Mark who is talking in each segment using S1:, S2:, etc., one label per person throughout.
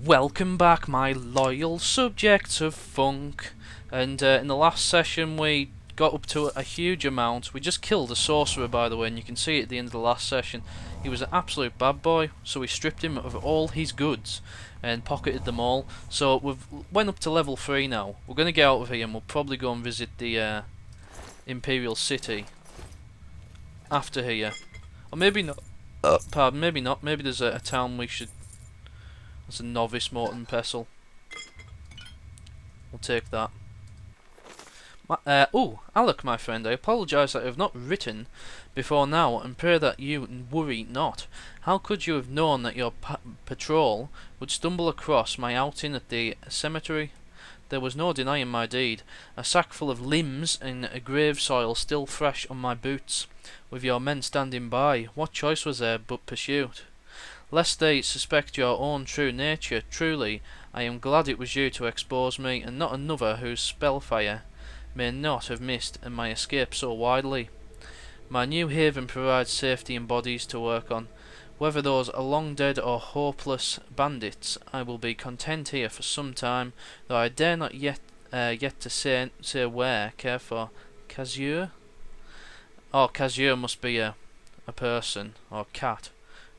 S1: Welcome back, my loyal subjects of funk. And in the last session we got up to a huge amount. We just killed a sorcerer, by the way, and you can see at the end of the last session he was an absolute bad boy, so we stripped him of all his goods and pocketed them all. So we've went up to level 3 now. We're going to get out of here and we'll probably go and visit the Imperial City after here. Or maybe not. Pardon, maybe not. Maybe there's a town we should... That's a novice Morton Pestle. We'll take that. Oh, Alec, my friend, I apologise that I have not written before now, and pray that you worry not. How could you have known that your patrol would stumble across my outing at the cemetery? There was no denying my deed. A sack full of limbs and a grave soil still fresh on my boots, with your men standing by. What choice was there but pursuit? Lest they suspect your own true nature, truly, I am glad it was you to expose me, and not another whose spellfire may not have missed and my escape so widely. My new haven provides safety and bodies to work on. Whether those are long dead or hopeless bandits, I will be content here for some time, though I dare not yet to say where. Care for Casure? Oh, Casure must be a person or cat.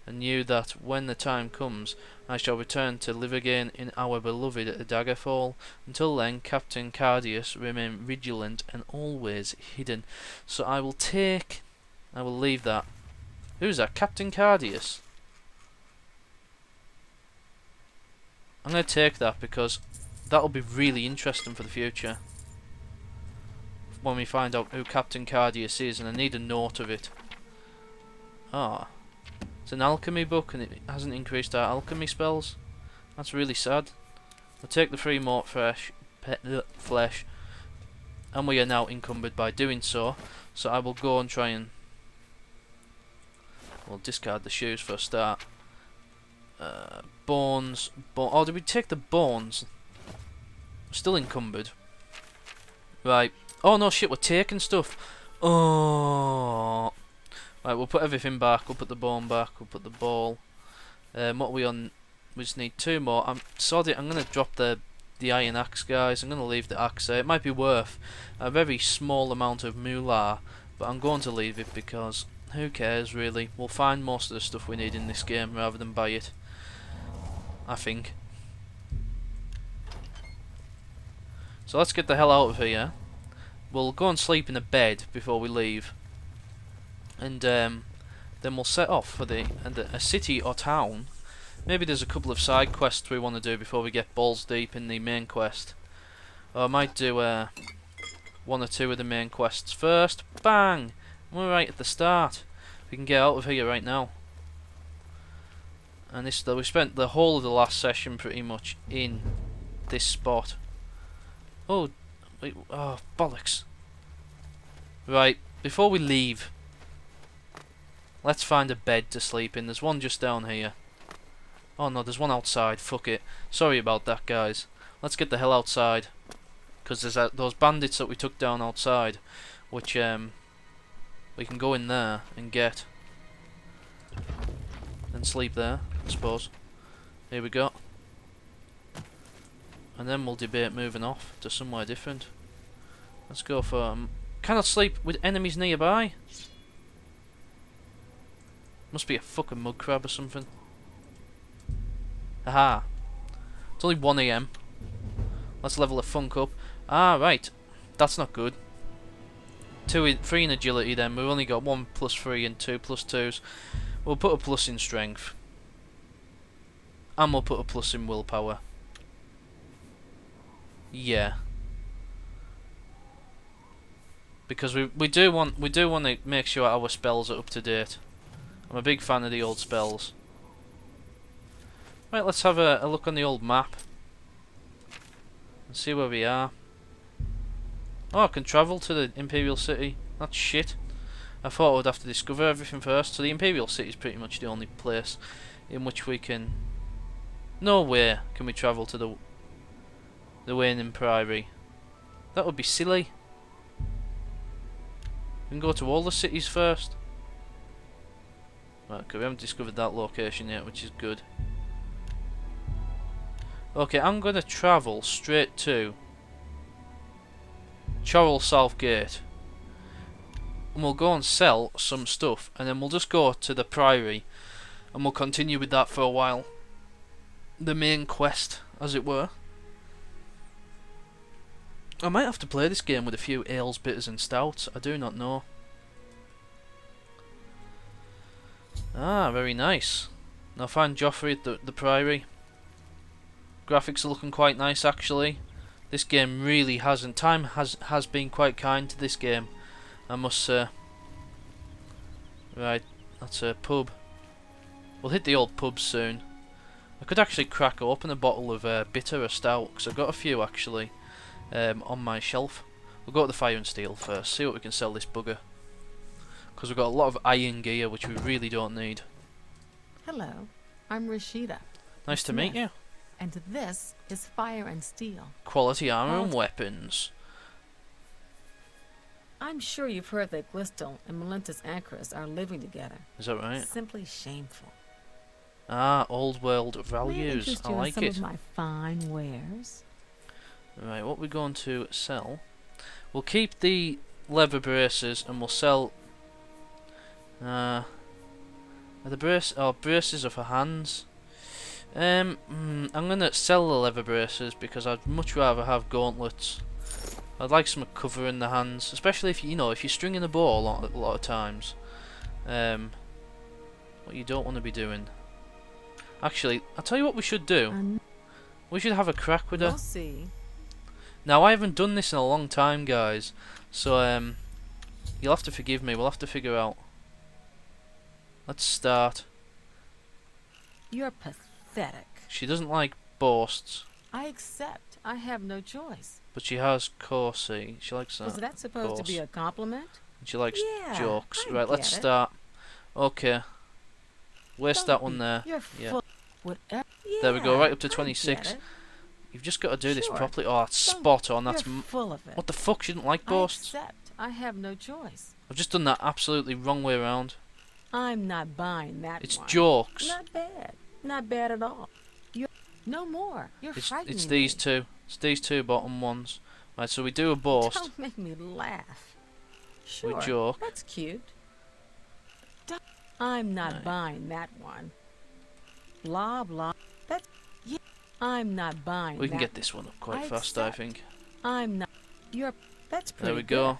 S1: And knew that when the time comes I shall return to live again in our beloved Daggerfall. Until then, Captain Cardius, remain vigilant and always hidden. So I will leave that. Who's that? Captain Cardius? I'm going to take that because that'll be really interesting for the future. When we find out who Captain Cardius is, and I need a note of it. Ah. It's an alchemy book and it hasn't increased our alchemy spells. That's really sad. We'll take the 3 more flesh, and we are now encumbered by doing so. So I will go and try and... We'll discard the shoes for a start. Bones. Oh, did we take the bones? We're still encumbered. Right. Oh no, shit, we're taking stuff. Oh... Right, we'll put everything back, we'll put the bone back, we'll put the ball. What are we on? We just need 2 more. I'm going to drop the iron axe, guys. I'm going to leave the axe there. It might be worth a very small amount of moolah, but I'm going to leave it because who cares, really? We'll find most of the stuff we need in this game rather than buy it, I think. So let's get the hell out of here. We'll go and sleep in a bed before we leave. And then we'll set off for a city or town. Maybe there's a couple of side quests we want to do before we get balls deep in the main quest. Or I might do 1 or 2 of the main quests first. Bang! We're right at the start. We can get out of here right now. And we spent the whole of the last session pretty much in this spot. Oh, wait, oh bollocks! Right, before we leave, let's find a bed to sleep in. There's one just down here. Oh no, there's one outside. Fuck it. Sorry about that, guys. Let's get the hell outside. Because there's those bandits that we took down outside, which we can go in there and get. And sleep there, I suppose. Here we go. And then we'll debate moving off to somewhere different. Let's go for... cannot sleep with enemies nearby. Must be a fucking mud crab or something. Haha. It's only 1 AM. Let's level the funk up. Ah, right. That's not good. 3 in agility then. We've only got 1 plus 3 and 2 plus 2s. We'll put a plus in strength. And we'll put a plus in willpower. Yeah. Because we do want to make sure our spells are up to date. I'm a big fan of the old spells. Right, let's have a look on the old map and see where we are. Oh, I can travel to the Imperial City. That's shit. I thought I would have to discover everything first. So the Imperial City is pretty much the only place in which we can... No way can we travel to the Weynon Priory. That would be silly. We can go to all the cities first. Right, okay, we haven't discovered that location yet, which is good. Okay, I'm gonna travel straight to Chorrell Southgate. And we'll go and sell some stuff, and then we'll just go to the Priory, and we'll continue with that for a while. The main quest, as it were. I might have to play this game with a few ales, bitters and stouts, I do not know. Ah, very nice. Now find Jauffre at the Priory. Graphics are looking quite nice actually. This game really hasn't. Time has been quite kind to this game, I must say. Right, that's a pub. We'll hit the old pub soon. I could actually crack open a bottle of bitter or stout, because I've got a few actually on my shelf. We'll go to the Fire and Steel first, see what we can sell this bugger. Because we've got a lot of iron gear which we really don't need.
S2: Hello, I'm Rashida.
S1: Nice to meet you.
S2: And this is Fire and Steel.
S1: Quality armor and weapons.
S2: I'm sure you've heard that Glistel and Melintus Acris are living together.
S1: Is that right?
S2: Simply shameful.
S1: Ah, old world values. I like it.
S2: Some of my fine wares.
S1: Right, what we're going to sell? We'll keep the leather braces and we'll sell. Are the braces are for hands. I'm gonna sell the leather braces because I'd much rather have gauntlets. I'd like some cover in the hands, especially if you know if you're stringing a bow a lot of times. What you don't want to be doing. Actually, I'll tell you what we should do. We should have a crack with her.
S2: We'll see.
S1: Now I haven't done this in a long time, guys, so you'll have to forgive me. We'll have to figure out. Let's start.
S2: You're pathetic.
S1: She doesn't like boasts.
S2: I accept. I have no choice.
S1: But she has Corsi. She likes that.
S2: Was that supposed to be a compliment?
S1: And she likes jokes.
S2: I
S1: Right, let's start. Okay. Waste that one there. Yeah. There we go, right up to 26. You've just got to do this properly. Oh, that's spot on. That's
S2: full of it.
S1: What the fuck? She didn't like boasts.
S2: I accept. I have no choice.
S1: I've just done that absolutely wrong way around.
S2: I'm not buying that.
S1: It's jokes.
S2: Not bad. Not bad at all. You're no more. You're frightening me.
S1: It's these two. It's these two bottom ones. Right, so we do a boast.
S2: Don't make me laugh. Sure.
S1: We joke.
S2: That's cute. I'm not buying that one. Blah blah. That's I'm not buying.
S1: We can get this one up quite fast, I think.
S2: I'm not. That's pretty.
S1: There we go.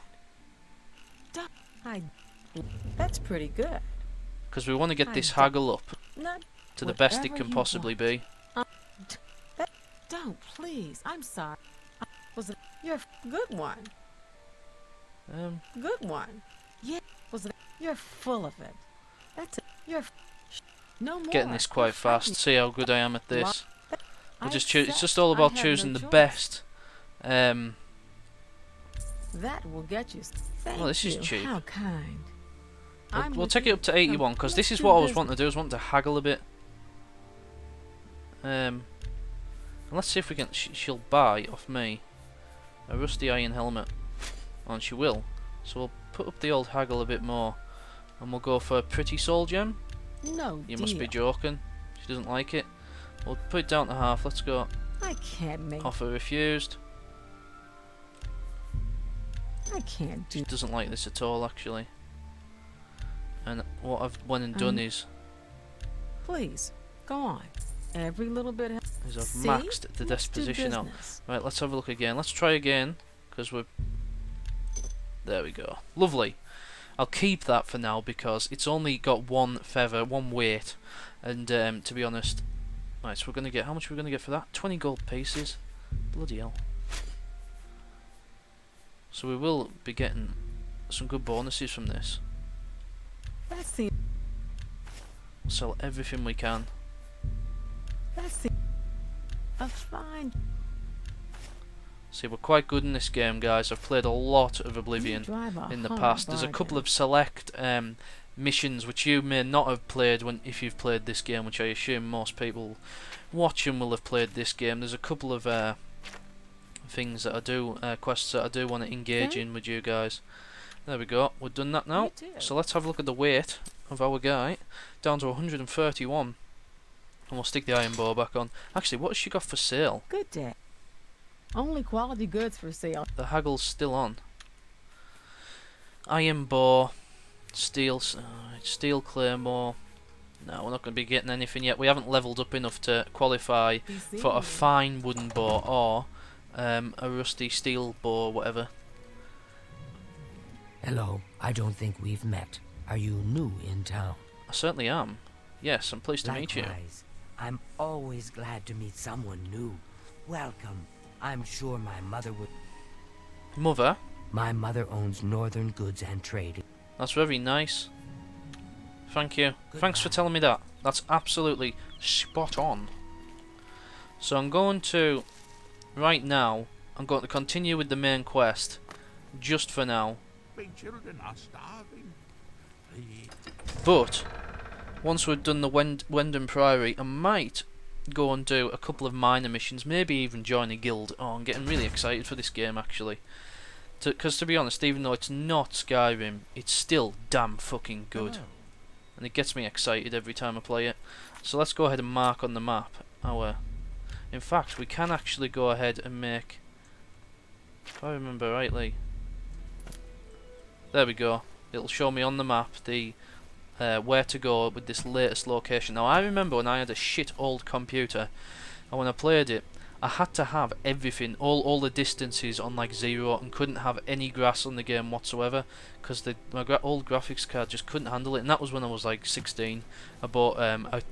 S2: That's pretty good.
S1: Because we want to get this haggle up to the best it can possibly be.
S2: Don't, please. I'm sorry. You're a good one. Good one. Yeah. You're full of it. That's it. No more.
S1: Getting this quite fast. See how good I am at this. We'll just choose. It's just all about choosing the best.
S2: That will get you.
S1: Well, this is cheap.
S2: How kind.
S1: We'll take it up to 81 because this is what I was wanting to do. I was wanting to haggle a bit. And let's see if we can. She'll buy off me a rusty iron helmet, and she will. So we'll put up the old haggle a bit more, and we'll go for a pretty soul gem.
S2: No,
S1: you must be joking. She doesn't like it. We'll put it down to half. Let's go.
S2: I can't make.
S1: Offer refused.
S2: I can't do.
S1: She doesn't like this at all, actually. And what I've went and done is.
S2: Please, go on. Every little bit.
S1: Is I've maxed the disposition out. Right, let's have a look again. Let's try again, because we're. There we go. Lovely. I'll keep that for now because it's only got one feather, one weight, and to be honest, right. So we're gonna get how much are we gonna get for that? 20 gold pieces. Bloody hell. So we will be getting some good bonuses from this.
S2: We'll
S1: sell everything we can.
S2: A fine.
S1: See, we're quite good in this game, guys. I've played a lot of Oblivion in the past. There's a couple of select missions which you may not have played if you've played this game, which I assume most people watching will have played this game. There's a couple of things that I do, quests that I do want to engage in with you guys. There we go. We've done that now. So let's have a look at the weight of our guy. Down to 131. And we'll stick the iron bow back on. Actually, what has she got for sale?
S2: Good day. Only quality goods for sale.
S1: The haggle's still on. Iron bow, steel claymore. No, we're not going to be getting anything yet. We haven't leveled up enough to qualify for a fine wooden bow or a rusty steel bow, whatever.
S3: Hello, I don't think we've met. Are you new in town?
S1: I certainly am. Yes, I'm pleased to meet you.
S3: Likewise. I'm always glad to meet someone new. Welcome. I'm sure my mother would...
S1: Mother?
S3: My mother owns Northern Goods and Trade.
S1: That's very nice. Thank you. Thanks for telling me that. That's absolutely spot on. So I'm going to... Right now, I'm going to continue with the main quest. Just for now.
S4: My children are starving.
S1: But once we've done the Weynon Priory, I might go and do a couple of minor missions, maybe even join a guild. Oh, I'm getting really excited for this game, actually. Because to be honest, even though it's not Skyrim, it's still damn fucking good. And it gets me excited every time I play it. So let's go ahead and mark on the map our... In fact, we can actually go ahead and make... If I remember rightly... There we go. It'll show me on the map the where to go with this latest location. Now I remember when I had a shit old computer, and when I played it, I had to have everything, all the distances on like 0, and couldn't have any grass on the game whatsoever, because my old graphics card just couldn't handle it. And that was when I was like 16. I bought a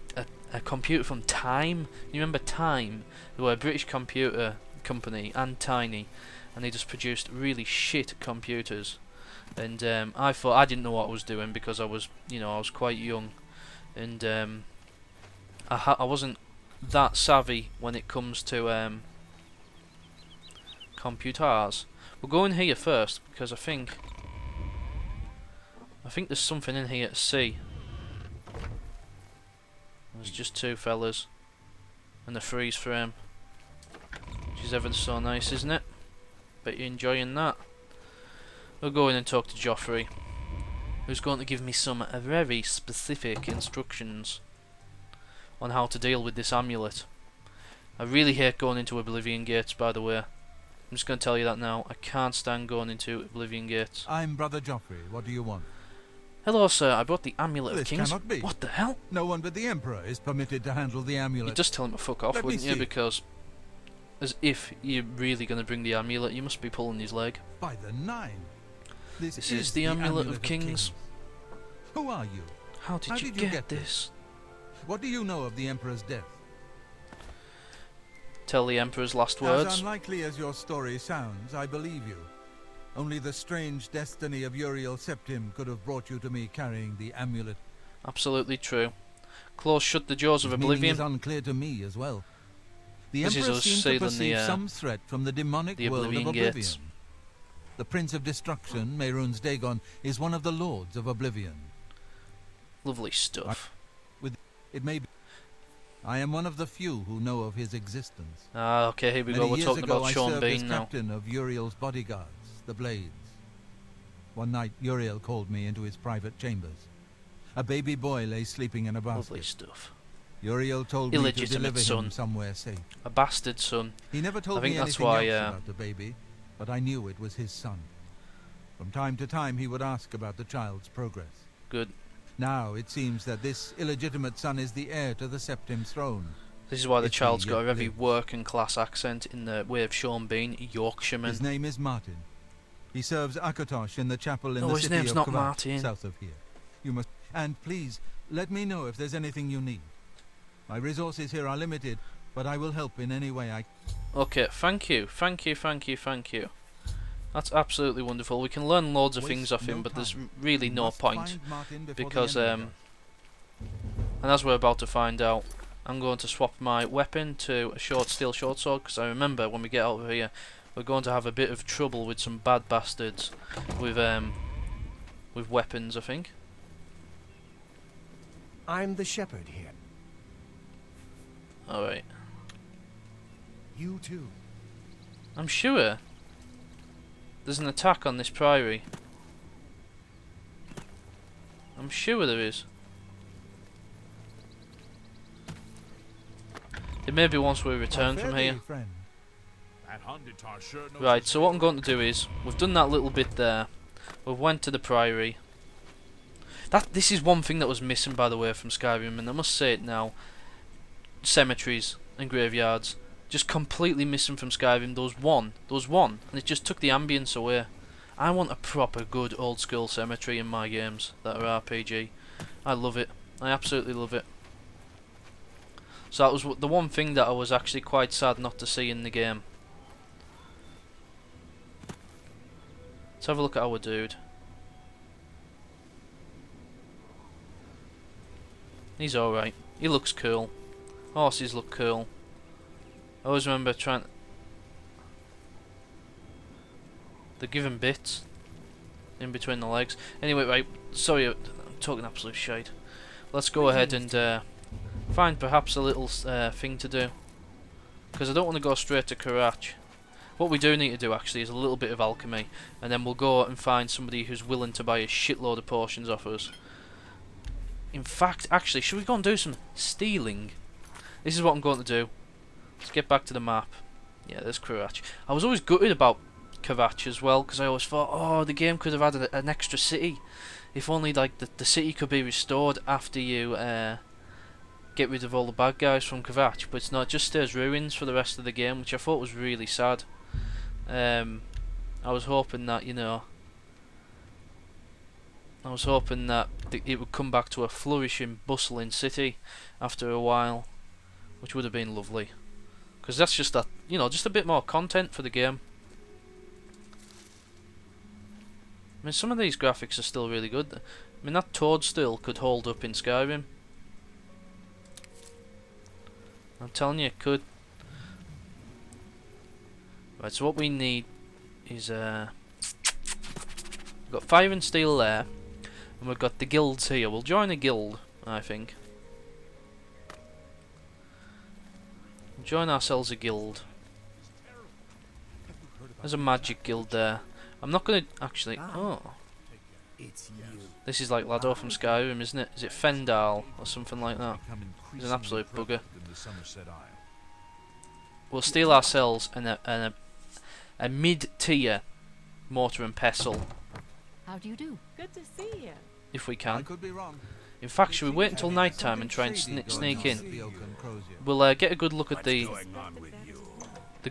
S1: computer from Time. You remember Time? They were a British computer company and tiny, and they just produced really shit computers. And I thought I didn't know what I was doing because I was, I was quite young, and I wasn't that savvy when it comes to computers. We'll go in here first because I think there's something in here to see. There's just two fellas and a freeze frame, which is ever so nice, isn't it? Bet you're enjoying that. We'll go in and talk to Jauffre, who's going to give me some very specific instructions on how to deal with this amulet. I really hate going into Oblivion gates, by the way. I'm just going to tell you that now. I can't stand going into Oblivion gates.
S4: I'm Brother Jauffre. What do you want?
S1: Hello, sir. I brought the amulet of
S4: This
S1: kings.
S4: cannot be.
S1: What the hell?
S4: No one but the Emperor is permitted to handle the amulet.
S1: You'd just tell him to fuck off,
S4: Let me
S1: wouldn't you?
S4: see.
S1: Because as if you're really going to bring the amulet, you must be pulling his leg.
S4: By the 9.
S1: This is the amulet of kings.
S4: Who are you?
S1: How did you get this?
S4: What do you know of the Emperor's death?
S1: Tell the Emperor's last
S4: As
S1: words.
S4: unlikely as your story sounds, I believe you. Only the strange destiny of Uriel Septim could have brought you to me carrying the amulet.
S1: Absolutely true. Close shut the jaws of
S4: His meaning
S1: Oblivion.
S4: is unclear to me as well. The
S1: This is
S4: Emperor
S1: us
S4: seemed to
S1: sealing
S4: perceive
S1: the,
S4: some threat from the demonic
S1: the
S4: world
S1: Oblivion
S4: of Oblivion.
S1: gates.
S4: The Prince of Destruction, Mehrunes Dagon, is one of the Lords of Oblivion.
S1: Lovely stuff.
S4: It may be. I am one of the few who know of his existence.
S1: Ah, okay, here we go.
S4: Many
S1: We're
S4: years
S1: talking
S4: ago,
S1: about
S4: I
S1: Sean
S4: served as
S1: Bean now.
S4: captain of Uriel's bodyguards, the Blades. One night, Uriel called me into his private chambers. A baby boy lay sleeping in a
S1: Lovely
S4: basket.
S1: stuff.
S4: Uriel told me to
S1: Illegitimate
S4: deliver
S1: son.
S4: him somewhere safe.
S1: A bastard son.
S4: He never told
S1: I think
S4: me
S1: that's
S4: anything
S1: why,
S4: else about the baby, but I knew it was his son. From time to time, he would ask about the child's progress.
S1: Good.
S4: Now it seems that this illegitimate son is the heir to the Septim throne.
S1: This is why the
S4: If he
S1: child's got a
S4: yet
S1: very
S4: lives.
S1: working class accent in the way of Sean Bean, Yorkshireman.
S4: His name is Martin. He serves Akatosh in the chapel in
S1: No,
S4: the
S1: his
S4: city
S1: name's
S4: of
S1: not
S4: Kvat,
S1: Martin.
S4: south of here. You must... And please, let me know if there's anything you need. My resources here are limited, but I will help in any way I...
S1: Okay, thank you. That's absolutely wonderful. We can learn loads of
S4: Waste
S1: things off him,
S4: no
S1: but there's
S4: time.
S1: really
S4: You
S1: no
S4: must
S1: point.
S4: find Martin before the
S1: Because,
S4: Emperor
S1: and as we're about to find out, I'm going to swap my weapon to a steel short sword, because I remember when we get out of here, we're going to have a bit of trouble with some bad bastards with weapons, I think.
S5: I'm the shepherd here.
S1: Alright.
S5: You too.
S1: I'm sure there's an attack on this priory. I'm sure there is. It may be once we return from here.
S4: Friend.
S1: Right, so what I'm going to do is, we've done that little bit there. We've went to the Priory. This is one thing that was missing, by the way, from Skyrim, and I must say it now. Cemeteries and graveyards. Just completely missing from Skyrim. There was one, and it just took the ambience away. I want a proper good old school cemetery in my games that are RPG. I love it. I absolutely love it. So that was the one thing that I was actually quite sad not to see in the game. Let's have a look at our dude. He's alright. He looks cool. Horses look cool. I always remember trying... They're giving bits in between the legs. Anyway, right, sorry, I'm talking absolute shite. Let's go ahead and find perhaps a little thing to do. Because I don't want to go straight to Karach. What we do need to do actually is a little bit of alchemy. And then we'll go and find somebody who's willing to buy a shitload of potions off us. In fact, actually, should we go and do some stealing? This is what I'm going to do. Let's get back to the map. Yeah, there's Karach. I was always gutted about Karach as well, because I always thought, oh, the game could have had an extra city. If only like the city could be restored after you get rid of all the bad guys from Karach, but it's not. It just stays ruins for the rest of the game, which I thought was really sad. I was hoping that, you know, I was hoping that it would come back to a flourishing, bustling city after a while, which would have been lovely. Because that's just that, you know, just a bit more content for the game. I mean, some of these graphics are still really good. I mean, that toadstool could hold up in Skyrim. I'm telling you, it could. Right, so what we need is we've got fire and steel there, and we've got the guilds here. We'll join a guild, I think. We'll join ourselves a guild. There's a magic guild there. I'm not going to actually. Oh, this is like Lado from Skyrim, isn't it? Is it Fendal or something like that? He's an absolute bugger. We'll steal ourselves a mid-tier mortar and pestle.
S2: How do you do? Good to see you.
S1: If we can.
S4: I could be wrong.
S1: In fact, should we wait until night time and try and sneak in? We'll get a good look at the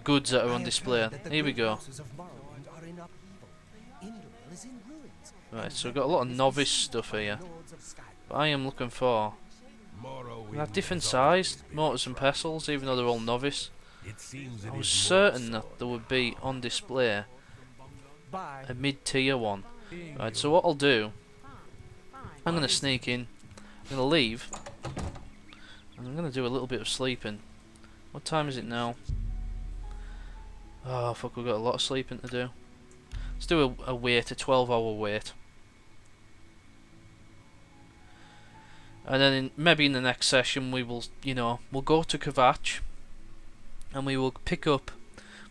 S1: goods that are on display. Here we go. Right, so we've got a lot of novice stuff here. But I am looking for... They have different sized mortars and pestles, even though they're all novice. I was certain that there would be on display a mid-tier one. Right, so what I'll do, I'm going to sneak in, I'm going to leave, and I'm going to do a little bit of sleeping. What time is it now? Oh fuck, we've got a lot of sleeping to do. Let's do a wait, a 12-hour wait. And then maybe in the next session we will, you know, we'll go to Karach and we will pick up,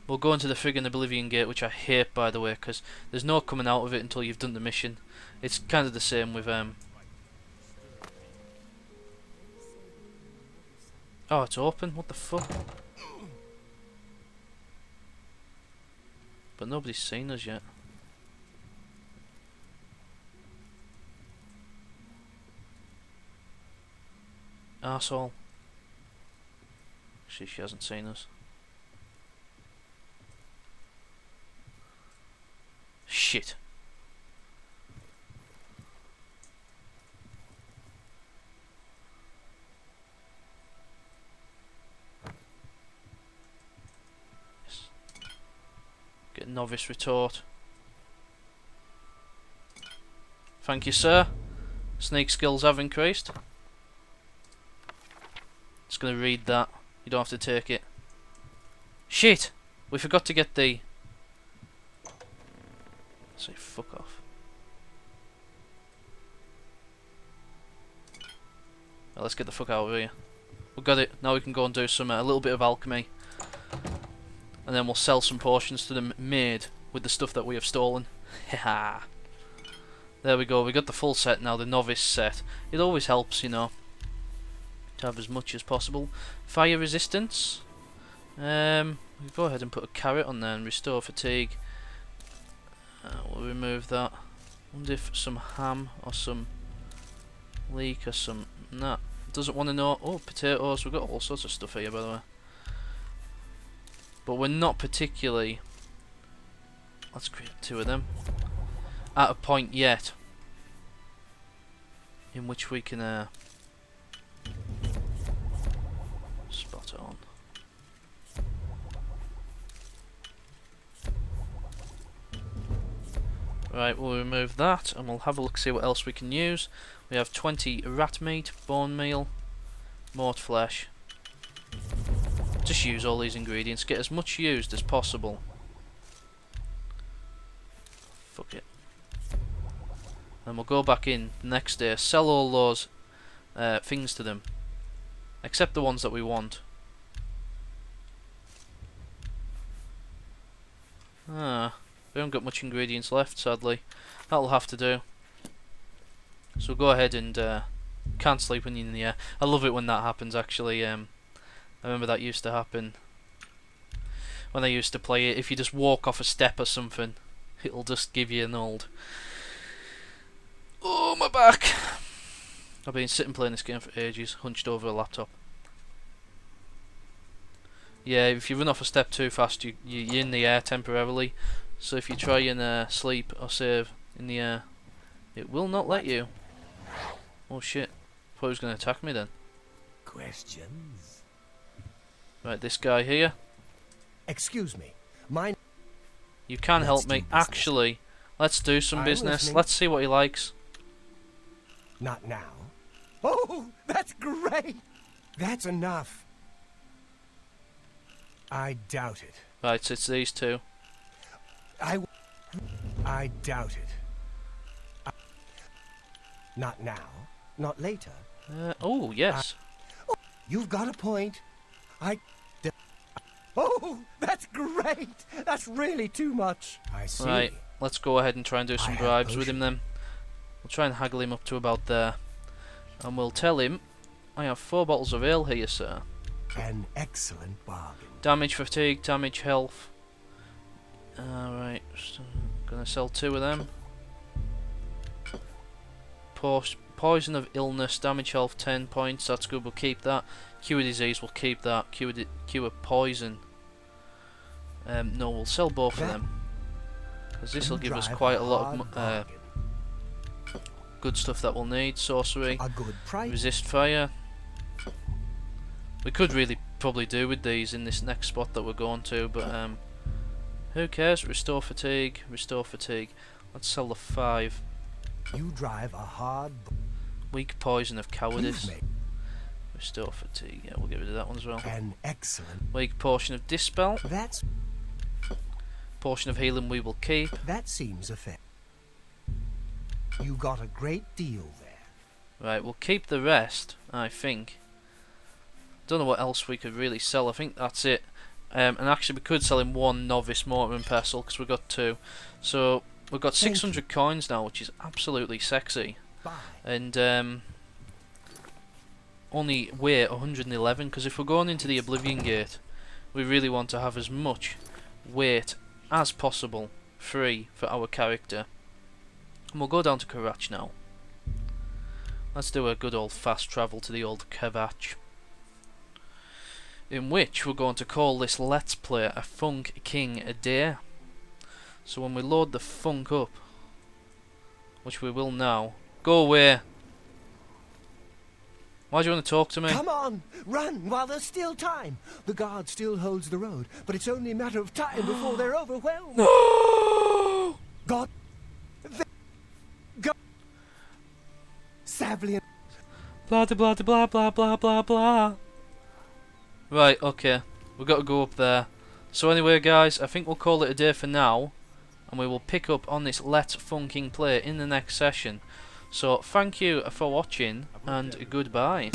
S1: we'll go into the friggin' Oblivion Gate, which I hate, by the way, because there's no coming out of it until you've done the mission. It's kind of the same with oh, it's open, what the fuck? But nobody's seen us yet. Arsehole. Actually, she hasn't seen us. Shit. Yes. Get novice retort. Thank you, sir. Sneak skills have increased. Just gonna read that. You don't have to take it. Shit! We forgot to get the... Say fuck off. Well, let's get the fuck out of here. We've got it. Now we can go and do some a little bit of alchemy. And then we'll sell some potions to the maid with the stuff that we have stolen. Haha. There we go. We got the full set now, the novice set. It always helps, you know. to have as much as possible. Fire resistance. We'll go ahead and put a carrot on there and restore fatigue. We'll remove that. Wonder if some ham or some leek or some... Nah, doesn't want to know. Oh, potatoes. We've got all sorts of stuff here, by the way. But we're not particularly... Let's create 2 of them. At a point yet in which we can spot on. Right, we'll remove that and we'll have a look, see what else we can use. We have 20 rat meat, bone meal, mort flesh. Just use all these ingredients, get as much used as possible. Fuck it. And we'll go back in the next day, sell all those things to them, except the ones that we want. We haven't got much ingredients left, sadly. That'll have to do. So we'll go ahead and can't sleep when you're in the air. I love it when that happens, actually. I remember that used to happen when I used to play it. If you just walk off a step or something, it'll just give you an old... Oh, my back! I've been sitting playing this game for ages, hunched over a laptop. Yeah, if you run off a step too fast, you're in the air temporarily. So if you try and sleep or save in the air, it will not let you. Oh shit! Thought he was going to attack me then.
S5: Questions?
S1: Right, this guy here.
S5: Excuse me. Mine.
S1: You can help me. Actually, let's do some business.
S5: Listening.
S1: Let's see what he likes.
S5: Not now. Oh, that's great. That's enough. I doubt it.
S1: Right, so it's these two.
S5: I doubt it. Not now. Not later.
S1: Oh, yes.
S5: You've got a point. Oh, that's great. That's really too much. I see.
S1: Right, let's go ahead and try and do some bribes with him then. We'll try and haggle him up to about there. And we'll tell him, I have 4 bottles of ale here, sir.
S5: An excellent bargain.
S1: Damage, fatigue, damage, health. Alright, gonna sell 2 of them. Poison of illness, damage, health, 10 points. That's good, we'll keep that. Cure disease, we'll keep that. Cure poison. No, we'll sell both of them. Because this will give us quite a lot of good stuff that we'll need. Sorcery,
S5: a good price.
S1: resist fire. We could really probably do with these in this next spot that we're going to, but who cares? Restore fatigue, restore fatigue. Let's sell the 5.
S5: You drive a hard.
S1: Weak poison of cowardice. Restore fatigue. Yeah, we'll get rid of that one as well.
S5: An excellent.
S1: Weak portion of dispel.
S5: That's.
S1: Portion of healing we will keep.
S5: That seems fair. You got a great deal there.
S1: Right, we'll keep the rest, I think. Don't know what else we could really sell. I think that's it. And actually we could sell him 1 novice mortar and pestle because we've got 2. So we've got 600 coins now, which is absolutely sexy.
S5: Bye.
S1: And only weigh 111, because if we're going into the Oblivion gate, we really want to have as much weight as possible free for our character. And we'll go down to Karach now. Let's do a good old fast travel to the old Karach, in which we're going to call this Let's Play a Funk King a Day. So when we load the funk up, which we will now, go away. Why do you want to talk to me?
S5: Come on, run while there's still time. The guard still holds the road, but it's only a matter of time before they're overwhelmed.
S1: No!
S5: God. Go. Savlian.
S1: Blah blah blah blah blah blah blah. Right, okay. We've got to go up there. So anyway, guys, I think we'll call it a day for now, and we will pick up on this Let's Funking Play in the next session. So thank you for watching, and goodbye.